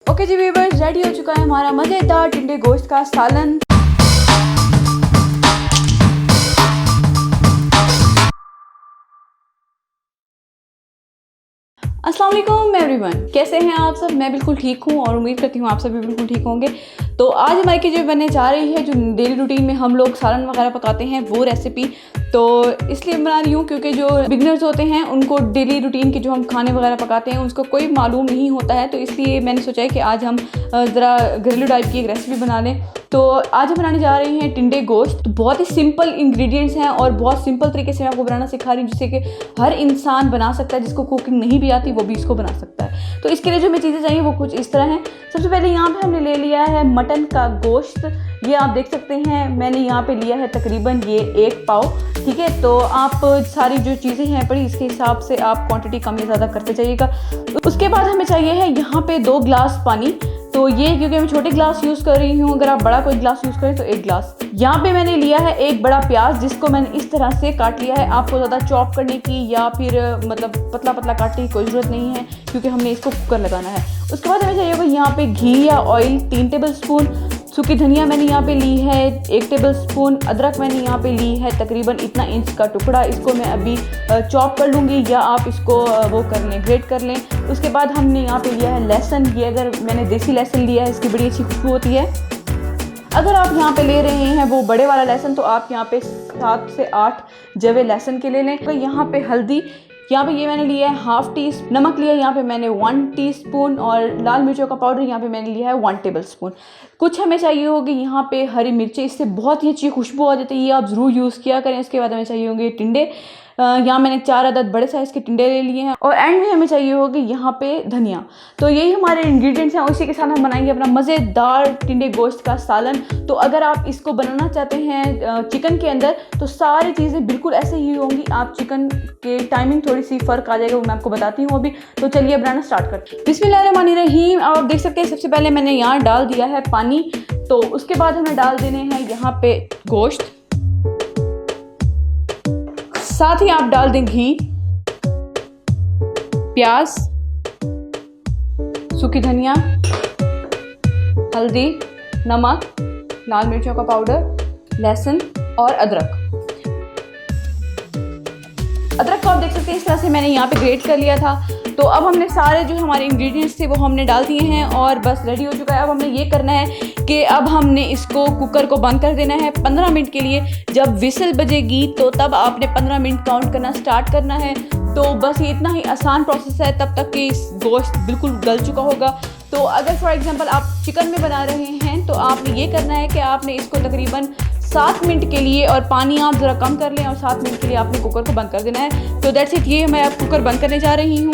Okay जी viewers, ready हो चुका है हमारा मज़ेदार टिंडे गोश्त का सालन। अस्सलाम वालेकुम एवरीवन, कैसे हैं आप सब। मैं बिल्कुल ठीक हूँ और उम्मीद करती हूँ आप सब भी बिल्कुल ठीक होंगे। तो आज हमारी की जो बनने जा रही है, जो डेली रूटीन में हम लोग सालन वगैरह पकाते हैं, वो रेसिपी तो इसलिए बना रही हूँ क्योंकि जो बिगनर्स होते हैं उनको डेली रूटीन के जो हम खाने वगैरह पकाते हैं उसको कोई मालूम नहीं होता है। तो इसलिए मैंने सोचा है कि आज हम ज़रा घरेलू टाइप की एक रेसिपी बना लें। तो आज हम बनाने जा रहे हैं टिंडे गोश्त। तो बहुत ही सिंपल इंग्रेडिएंट्स हैं और बहुत सिंपल तरीके से मैं आपको बनाना सिखा रही हूँ, जिससे कि हर इंसान बना सकता है। जिसको कुकिंग नहीं भी आती वो भी इसको बना सकता है। तो इसके लिए जो हमें चीज़ें चाहिए वो कुछ इस तरह हैं। सबसे पहले यहाँ पे हमने ले लिया है मटन का गोश्त। ये आप देख सकते हैं मैंने यहाँ पे लिया है तकरीबन ये 1 पाव। ठीक है, तो आप सारी जो चीज़ें हैं पड़ी इसके हिसाब से आप क्वांटिटी कम या ज़्यादा करते जाइएगा। उसके बाद हमें चाहिए है यहाँ पे 2 गिलास पानी। तो ये क्योंकि मैं छोटे ग्लास यूज़ कर रही हूँ, अगर आप बड़ा कोई ग्लास यूज़ करें तो 1 गिलास। यहाँ पे मैंने लिया है 1 बड़ा प्याज, जिसको मैंने इस तरह से काट लिया है। आपको ज़्यादा चॉप करने की या फिर मतलब पतला पतला काटने की कोई ज़रूरत नहीं है क्योंकि हमने इसको कुकर लगाना है। उसके बाद हमें चाहिए होगा यहाँ पे घी या ऑयल 3 टेबल स्पून। सूखी धनिया मैंने यहाँ पे ली है 1 टेबल स्पून। अदरक मैंने यहाँ पे ली है तकरीबन इतना इंच का टुकड़ा। इसको मैं अभी चॉप कर लूँगी या आप इसको वो कर लें, ग्रेट कर लें। उसके बाद हमने यहाँ पे लिया है लहसुन। ये अगर मैंने देसी लहसुन लिया है, इसकी बड़ी अच्छी खुशबू होती है। अगर आप यहाँ पे ले रहे हैं वो बड़े वाला लहसुन तो आप यहाँ पे 7 से 8 जवे लहसुन के ले लें। तो यहाँ पे हल्दी, यहाँ पे ये मैंने लिया है ½ टी। नमक लिया यहाँ पे मैंने 1 टीस्पून और लाल मिर्चों का पाउडर यहाँ पे मैंने लिया है 1 टेबल स्पून। कुछ हमें चाहिए होगी यहाँ पे हरी मिर्चें, इससे बहुत ही अच्छी खुशबू आ जाती है, ये आप ज़रूर यूज़ किया करें। इसके बाद हमें चाहिए होंगे टिंडे। यहाँ मैंने 4 अदद बड़े साइज़ के टिंडे ले लिए हैं और एंड में हमें चाहिए होगी यहाँ पे धनिया। तो यही हमारे इंग्रेडिएंट्स हैं, उसी के साथ हम बनाएंगे अपना मज़ेदार टिंडे गोश्त का सालन। तो अगर आप इसको बनाना चाहते हैं चिकन के अंदर तो सारी चीज़ें बिल्कुल ऐसे ही होंगी। आप चिकन के टाइमिंग थोड़ी सी फ़र्क आ जाएगा, वो मैं आपको बताती हूँ अभी। तो चलिए बनाना स्टार्ट करते हैं। बिस्मिल्लाहिर्रहमानिर्रहीम। आप देख सकते हैं सबसे पहले मैंने यहाँ डाल दिया है पानी। तो उसके बाद हमें डाल देने हैं यहाँ पे गोश्त, साथ ही आप डाल दें घी, प्याज, सूखी धनिया, हल्दी, नमक, लाल मिर्चों का पाउडर, लहसुन और अदरक। अदरक को आप देख सकते हैं इस तरह से मैंने यहाँ पे ग्रेट कर लिया था। तो अब हमने सारे जो हमारे इंग्रेडिएंट्स थे वो हमने डाल दिए हैं और बस रेडी हो चुका है। अब हमने ये करना है कि अब हमने इसको कुकर को बंद कर देना है 15 मिनट के लिए। जब विसल बजेगी तो तब आपने 15 मिनट काउंट करना स्टार्ट करना है। तो बस ये इतना ही आसान प्रोसेस है तब तक कि इस गोश्त बिल्कुल गल चुका होगा। तो अगर फॉर एग्जांपल आप चिकन में बना रहे हैं तो आपने ये करना है कि आपने इसको तकरीबन 7 मिनट के लिए, और पानी आप ज़रा कम कर लें, और 7 मिनट के लिए आपने कुकर को बंद कर देना है। तो दैट्स इट, ये मैं अब कुकर बंद करने जा रही हूँ।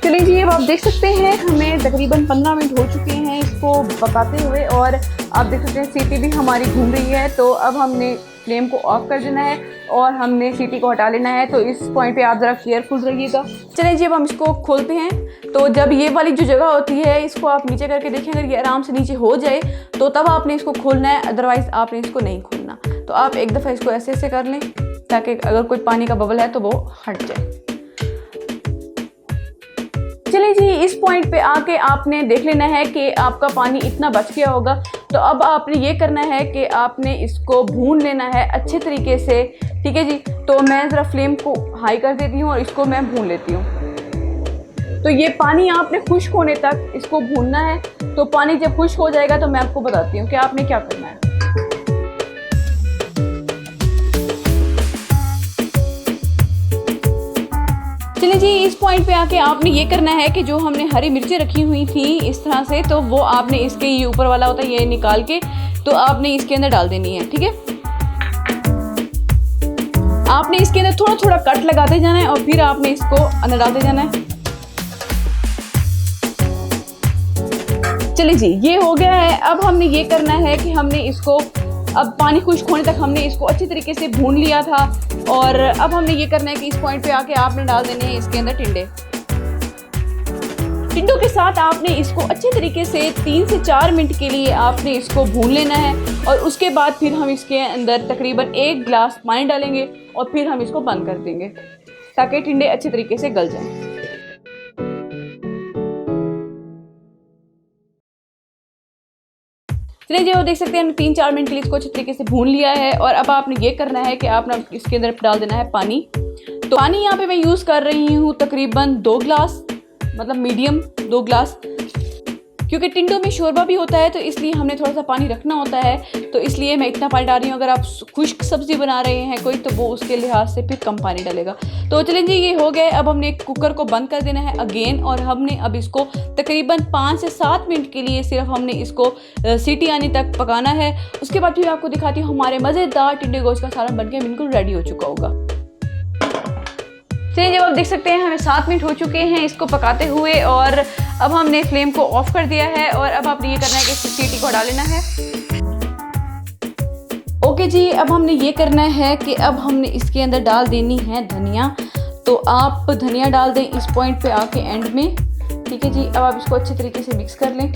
चलिए जी, अब आप देख सकते हैं हमें तकरीबन 15 मिनट हो चुके हैं इसको पकाते हुए और आप देख सकते हैं सीटी भी हमारी घूम रही है। तो अब हमने फ्लेम को ऑफ कर देना है और हमने सीटी को हटा लेना है। तो इस पॉइंट पे आप ज़रा केयरफुल रहिएगा। चलिए जी, अब हम इसको खोलते हैं। तो जब ये वाली जो जगह होती है इसको आप नीचे करके देखें, अगर ये आराम से नीचे हो जाए तो तब आपने इसको खोलना है, अदरवाइज़ आपने इसको नहीं खोलना। तो आप एक दफ़ा इसको ऐसे ऐसे कर लें ताकि अगर कोई पानी का बबल है तो वो हट जाए। चलिए जी, इस पॉइंट पे आके आपने देख लेना है कि आपका पानी इतना बच गया होगा। तो अब आपने ये करना है कि आपने इसको भून लेना है अच्छे तरीके से। ठीक है जी, तो मैं ज़रा फ्लेम को हाई कर देती हूँ और इसको मैं भून लेती हूँ। तो ये पानी आपने खुश्क होने तक इसको भूनना है। तो पानी जब खुश्क हो जाएगा तो मैं आपको बताती हूँ कि आपने क्या करना है। चलिए जी, इस पॉइंट पे आके आपने ये करना है कि जो हमने हरी मिर्चें रखी हुई थी इस तरह से, तो वो आपने इसके ये ऊपर वाला होता है ये निकाल के तो आपने इसके अंदर डाल देनी है। ठीक है, आपने इसके अंदर थोड़ा थोड़ा कट लगाते जाना है और फिर आपने इसको अंदर डालते जाना है। चलिए जी, ये हो गया है। अब हमने ये करना है कि हमने इसको अब पानी खुश्क होने तक हमने इसको अच्छी तरीके से भून लिया था और अब हमने ये करना है कि इस पॉइंट पे आके आपने डाल देने हैं इसके अंदर टिंडे। टिंडों के साथ आपने इसको अच्छे तरीके से 3 से 4 मिनट के लिए आपने इसको भून लेना है और उसके बाद फिर हम इसके अंदर तकरीबन 1 गिलास पानी डालेंगे और फिर हम इसको बंद कर देंगे ताकि टिंडे अच्छे तरीके से गल जाएं। चलिए जी, वो देख सकते हैं हमने 3-4 मिनट के लिए इसको अच्छे तरीके से भून लिया है। और अब आपने ये करना है कि आपने इसके अंदर डाल देना है पानी। तो पानी यहाँ पे मैं यूज़ कर रही हूँ तकरीबन 2 गिलास, मतलब मीडियम 2 गिलास, क्योंकि टिंडों में शोरबा भी होता है तो इसलिए हमने थोड़ा सा पानी रखना होता है। तो इसलिए मैं इतना पानी डाल रही हूँ। अगर आप खुश्क सब्ज़ी बना रहे हैं कोई, तो वो उसके लिहाज से फिर कम पानी डालेगा। तो चलें जी, ये हो गए। अब हमने कुकर को बंद कर देना है अगेन, और हमने अब इसको तकरीबन 5 से 7 मिनट के लिए सिर्फ हमने इसको सीटी आने तक पकाना है। उसके बाद फिर आपको दिखाती हूँ हमारे मज़ेदार टिंडे गोश्त का सालन बनके बिल्कुल रेडी हो चुका होगा। चलिए, जब आप देख सकते हैं हमें 7 मिनट हो चुके हैं इसको पकाते हुए, और अब हमने फ्लेम को ऑफ कर दिया है। और अब आपने ये करना है कि इस सीटी को हटा लेना है। ओके जी, अब हमने ये करना है कि अब हमने इसके अंदर डाल देनी है धनिया। तो आप धनिया डाल दें इस पॉइंट पे आके एंड में, ठीक है जी। अब आप इसको अच्छे तरीके से मिक्स कर लें,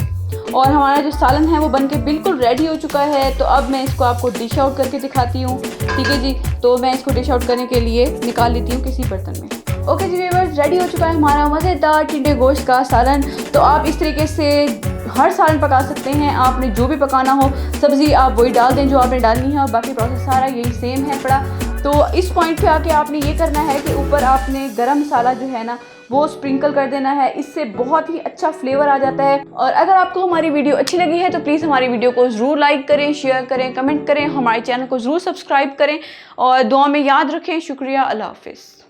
और हमारा जो सालन है वो बनके बिल्कुल रेडी हो चुका है। तो अब मैं इसको आपको डिश आउट करके दिखाती हूँ, ठीक है जी। तो मैं इसको डिश आउट करने के लिए निकाल लेती हूँ किसी बर्तन में। ओके जी व्यूअर्स, रेडी हो चुका है हमारा मज़ेदार टिंडे गोश्त का सालन। तो आप इस तरीके से हर सालन पका सकते हैं। आपने जो भी पकाना हो सब्ज़ी आप वही डाल दें जो आपने डालनी है, और बाकी प्रोसेस सारा यही सेम है पड़ा। तो इस पॉइंट पे आके आपने ये करना है कि ऊपर आपने गरम मसाला जो है ना वो स्प्रिंकल कर देना है। इससे बहुत ही अच्छा फ्लेवर आ जाता है। और अगर आपको हमारी वीडियो अच्छी लगी है तो प्लीज़ हमारी वीडियो को ज़रूर लाइक करें, शेयर करें, कमेंट करें, हमारे चैनल को ज़रूर सब्सक्राइब करें, और दुआ में याद रखें। शुक्रिया, अल्लाह हाफिज़।